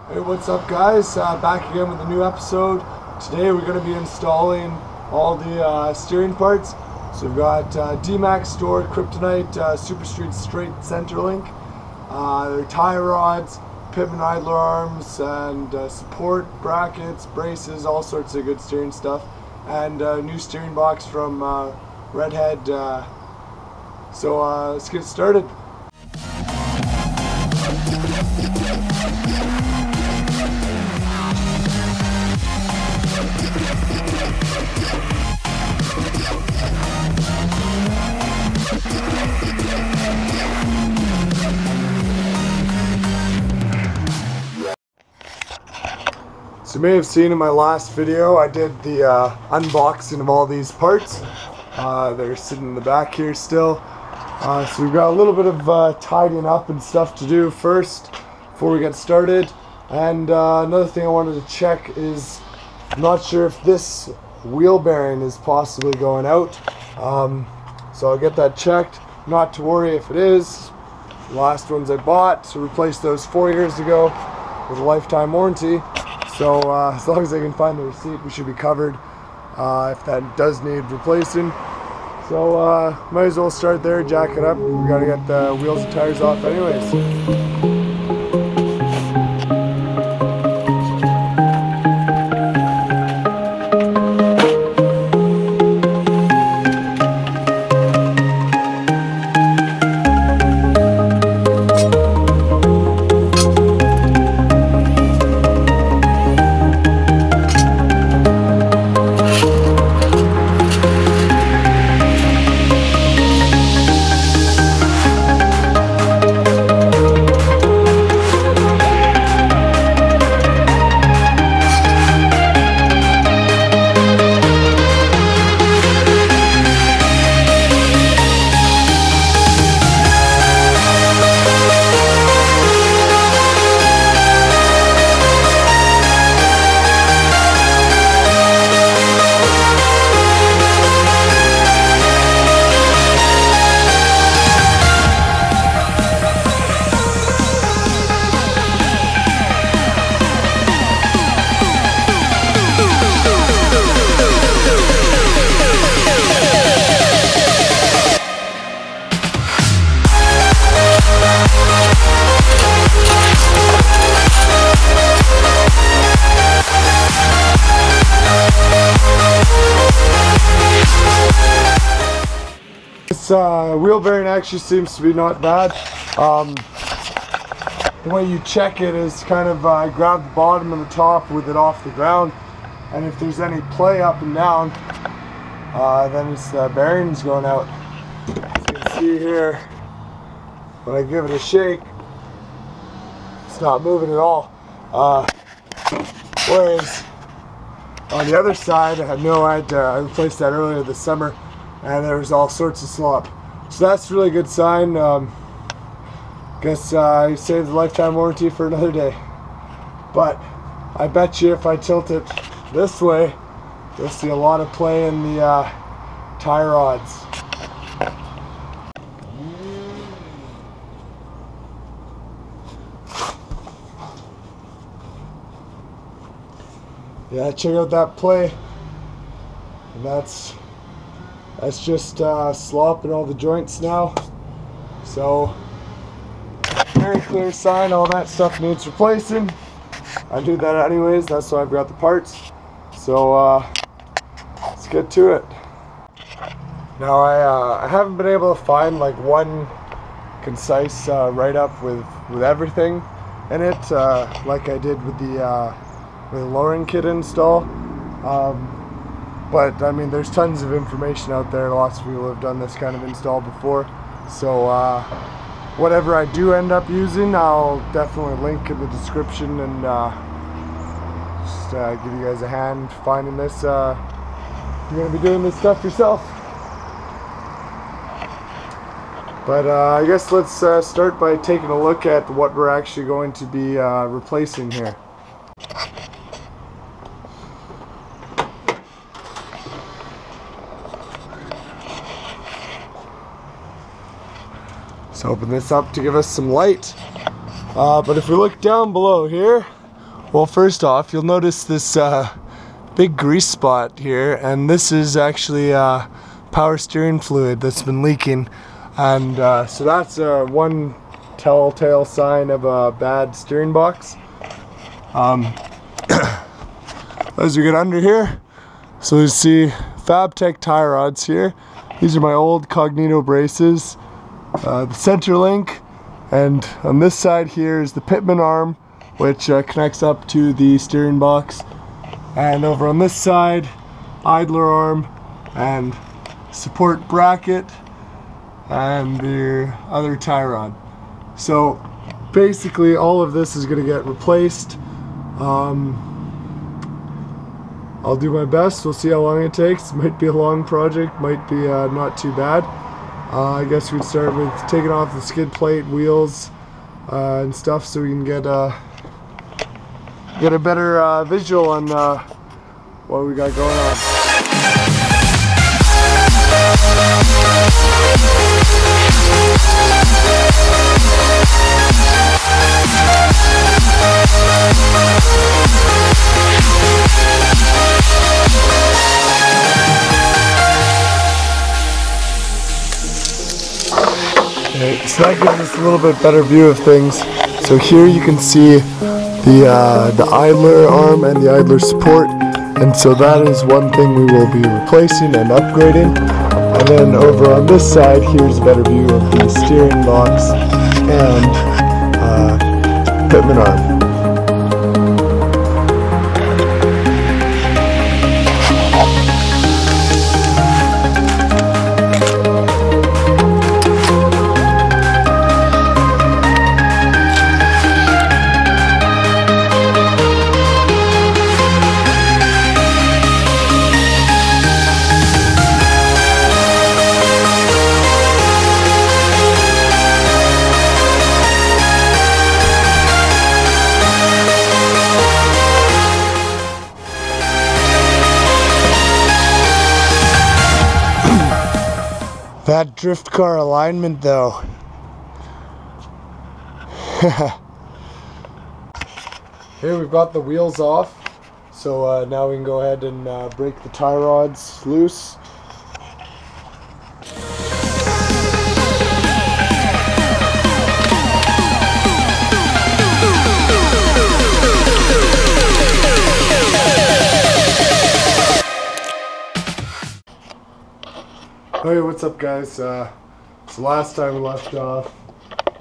Hey, what's up guys? Back again with a new episode. Today we're going to be installing all the steering parts. So we've got DMAX Store Kryptonite Super Street Straight Center Link, their tie rods, Pitman idler arms, and support brackets, braces, all sorts of good steering stuff, and new steering box from Redhead. So let's get started. So you may have seen in my last video I did the unboxing of all these parts. They're sitting in the back here still. So we've got a little bit of tidying up and stuff to do first before we get started. And another thing I wanted to check is, I'm not sure if this wheel bearing is possibly going out. So I'll get that checked. Not to worry if it is. The last ones I bought, so replaced those 4 years ago with a lifetime warranty. So as long as I can find the receipt, we should be covered if that does need replacing. So might as well start there, jack it up. We gotta get the wheels and tires off anyways. This wheel bearing actually seems to be not bad. The way you check it is kind of grab the bottom and the top with it off the ground, and if there's any play up and down, then it's the bearings going out. As you can see here, when I give it a shake, it's not moving at all. Whereas on the other side, I replaced that earlier this summer, and there was all sorts of slop. So that's a really good sign. Guess you saved the lifetime warranty for another day. But I bet you if I tilt it this way, you'll see a lot of play in the tie rods. Yeah, check out that play. And that's just slop in all the joints now. So very clear sign all that stuff needs replacing. I do that anyways, that's why I've got the parts. So let's get to it. Now I haven't been able to find like one concise write-up with everything in it, like I did with the lowering kit install. But I mean, there's tons of information out there. Lots of people have done this kind of install before. So whatever I do end up using, I'll definitely link in the description and just give you guys a hand finding this. You're going to be doing this stuff yourself. But I guess let's start by taking a look at what we're actually going to be replacing here. Let's open this up to give us some light. But if we look down below here, Well, first off, you'll notice this big grease spot here, and this is actually power steering fluid that's been leaking, and so that's one telltale sign of a bad steering box. As we get under here, so you see Fabtech tie rods here. These are my old Cognito braces, the center link, and on this side here is the pitman arm, which connects up to the steering box, and over on this side, idler arm and support bracket and the other tie rod. So basically all of this is going to get replaced. I'll do my best. We'll see how long it takes. Might be a long project, might be not too bad. I guess we'd start with taking off the skid plate, wheels, and stuff, so we can get a better visual on what we got going on. Okay, so that gives us a little bit better view of things. So here you can see the idler arm and the idler support, and so that is one thing we will be replacing and upgrading. And then over on this side, here's a better view of the steering box and pitman arm. That drift car alignment though. Here we've got the wheels off, so now we can go ahead and break the tie rods loose. Hey, what's up guys? So last time we left off,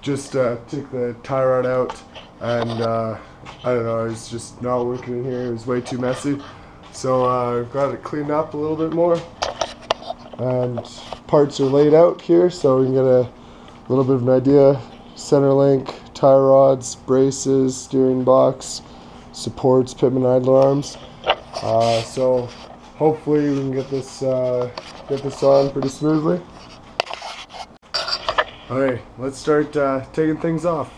just took the tie rod out, and I don't know, it was just not working in here. It was way too messy, so I've got it cleaned up a little bit more, and parts are laid out here so we can get a little bit of an idea. Center link, tie rods, braces, steering box, supports, pitman idler arms. So hopefully we can get this on pretty smoothly. Alright, let's start taking things off.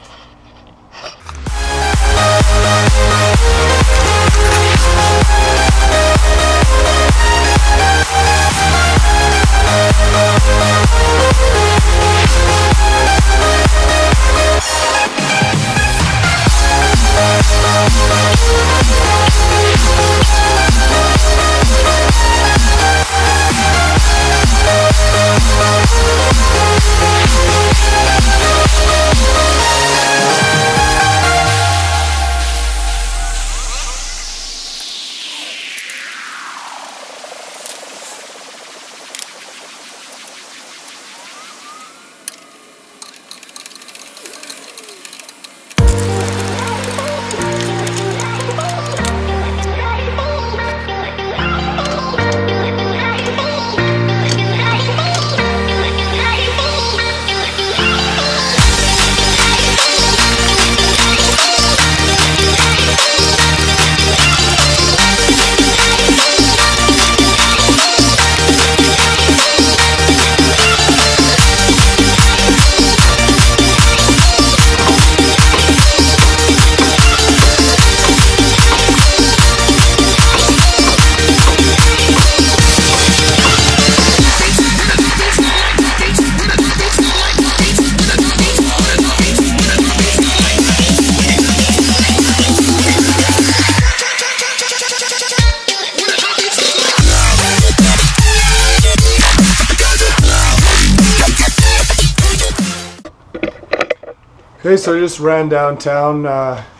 Okay, so I just ran downtown,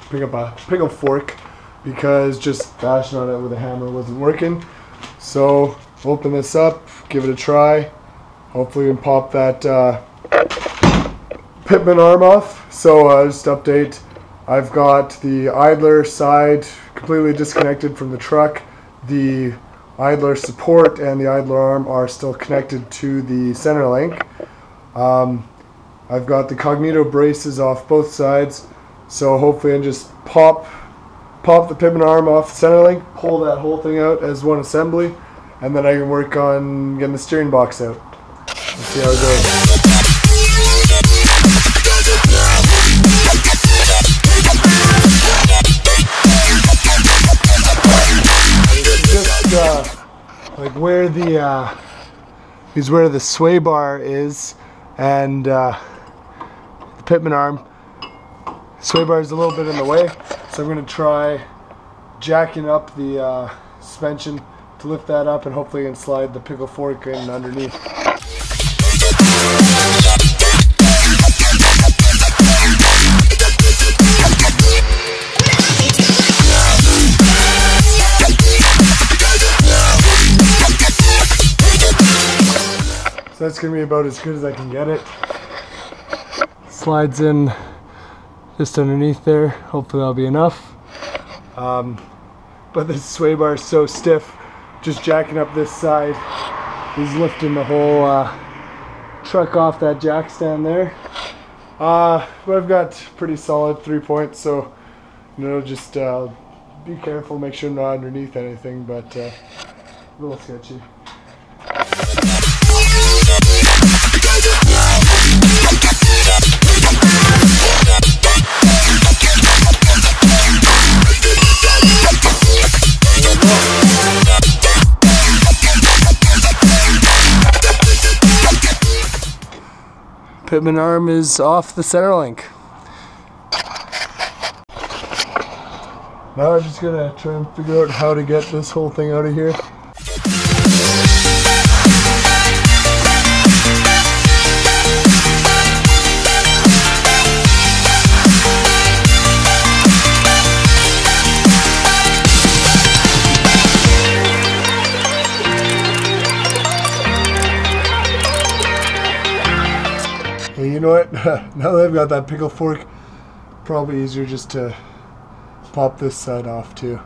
pick up a pickle fork because just bashing on it with a hammer wasn't working. So open this up, give it a try. Hopefully we can pop that pitman arm off. So just update, I've got the idler side completely disconnected from the truck. The idler support and the idler arm are still connected to the center link. I've got the Cognito braces off both sides, so hopefully I can just pop the pitman arm off the center link, pull that whole thing out as one assembly, and then I can work on getting the steering box out. Let's see how it goes. Just like where the sway bar is, and the pitman arm. Sway bar is a little bit in the way, so I'm going to try jacking up the suspension to lift that up, and hopefully I can slide the pickle fork in underneath. So that's going to be about as good as I can get it. Slides in just underneath there. Hopefully that'll be enough. But this sway bar is so stiff, just jacking up this side is lifting the whole truck off that jack stand there. But I've got pretty solid 3 points, so just be careful, make sure I'm not underneath anything, but a little sketchy. Pitman arm is off the center link. Now I'm just gonna try and figure out how to get this whole thing out of here. You know what? Now that I've got that pickle fork, probably easier just to pop this side off too.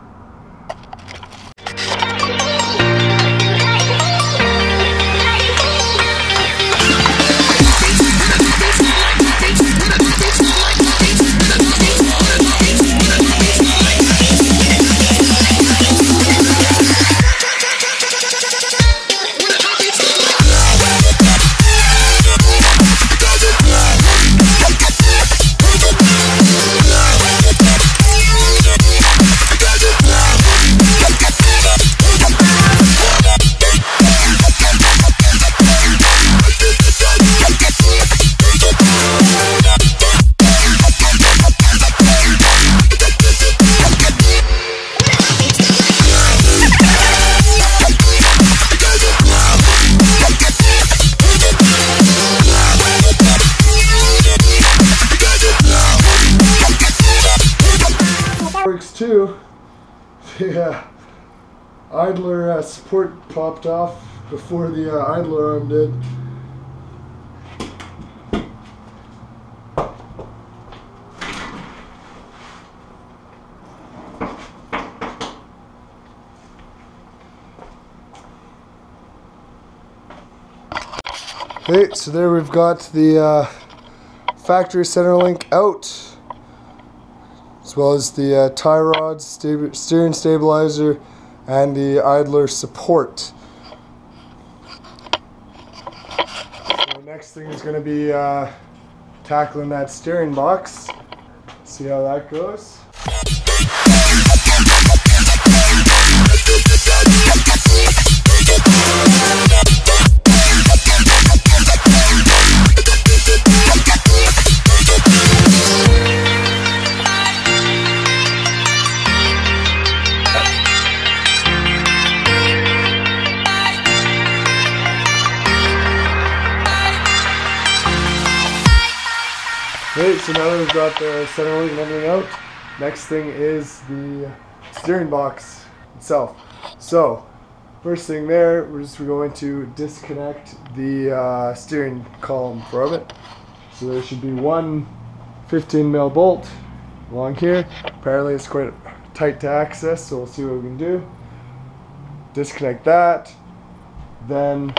Too, the idler support popped off before the idler arm did. Okay, so there we've got the factory center link out, as well as the tie rods, steering stabilizer, and the idler support. So the next thing is going to be tackling that steering box. See how that goes. Okay, Okay, so now that we've got the center link and everything out, next thing is the steering box itself. So, first thing there, we're going to disconnect the steering column from it. So there should be one 15mm bolt along here. Apparently it's quite tight to access, so we'll see what we can do. Disconnect that. Then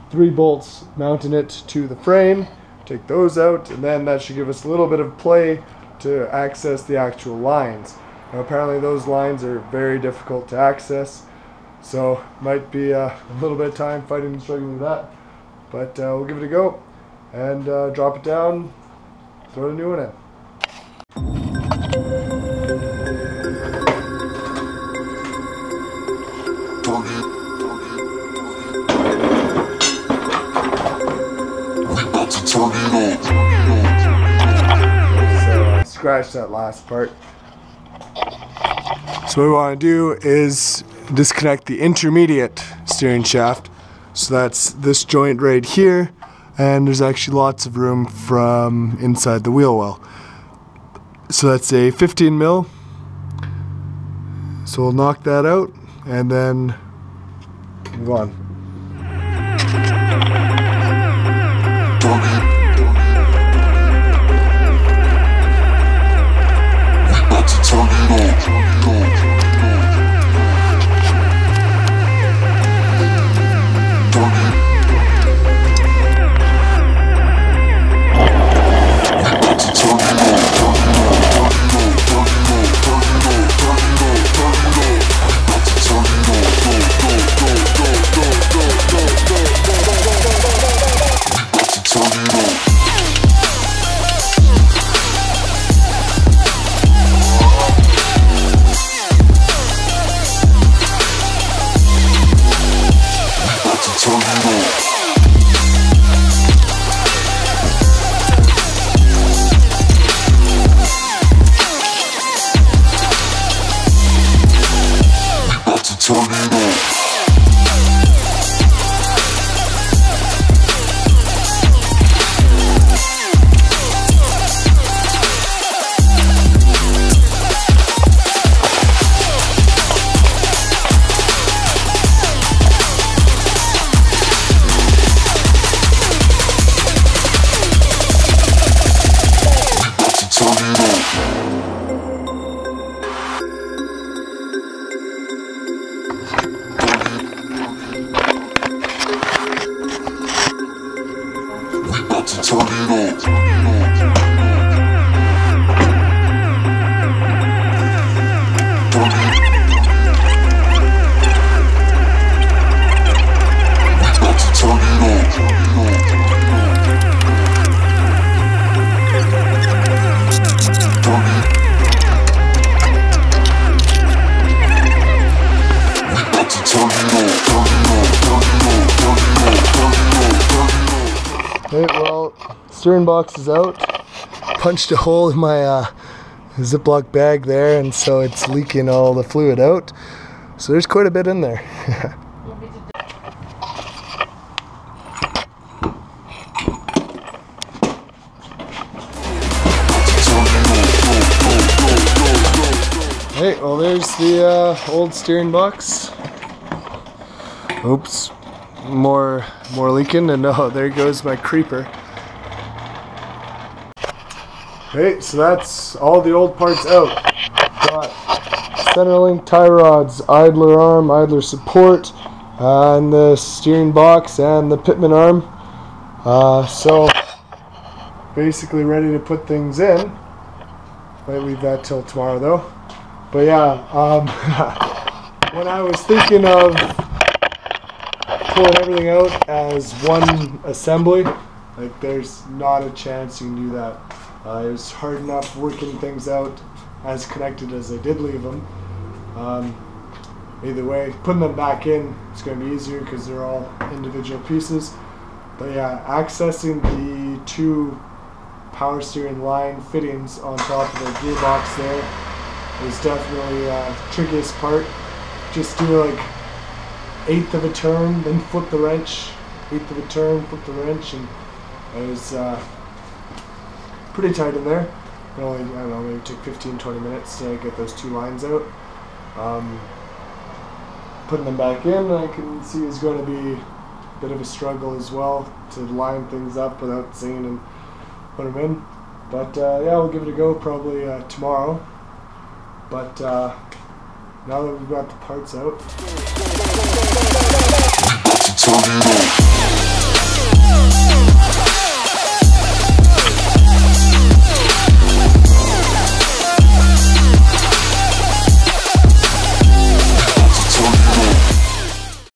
3 bolts mounting it to the frame. Take those out, and then that should give us a little bit of play to access the actual lines. Now apparently those lines are very difficult to access, so might be a little bit of time fighting and struggling with that. But we'll give it a go and drop it down, throw the new one in. So scratch that last part. So what we want to do is disconnect the intermediate steering shaft. So that's this joint right here, and there's actually lots of room from inside the wheel well. So that's a 15mm. So we'll knock that out and then move on. Okay, well, steering box is out. Punched a hole in my Ziploc bag there, and so it's leaking all the fluid out. So there's quite a bit in there. Hey, well there's the old steering box. Oops, more leaking, and oh, there goes my creeper. Okay, so that's all the old parts out. Got center link tie rods, idler arm, idler support, and the steering box and the pitman arm. So basically ready to put things in. Might leave that till tomorrow though. But yeah, when I was thinking of pulling everything out as one assembly, like there's not a chance you can do that. It was hard enough working things out as connected as I did leave them. Either way, putting them back in is going to be easier because they're all individual pieces. But yeah, accessing the 2 power steering line fittings on top of the gearbox there is definitely the trickiest part. Just do like 1/8 of a turn, then flip the wrench, 1/8 of a turn, flip the wrench, and it was pretty tight in there. It only, I don't know, maybe took 15-20 minutes to get those 2 lines out. Putting them back in, I can see is going to be a bit of a struggle as well to line things up without seeing and put them in. But yeah, we'll give it a go probably tomorrow. But now that we've got the parts out,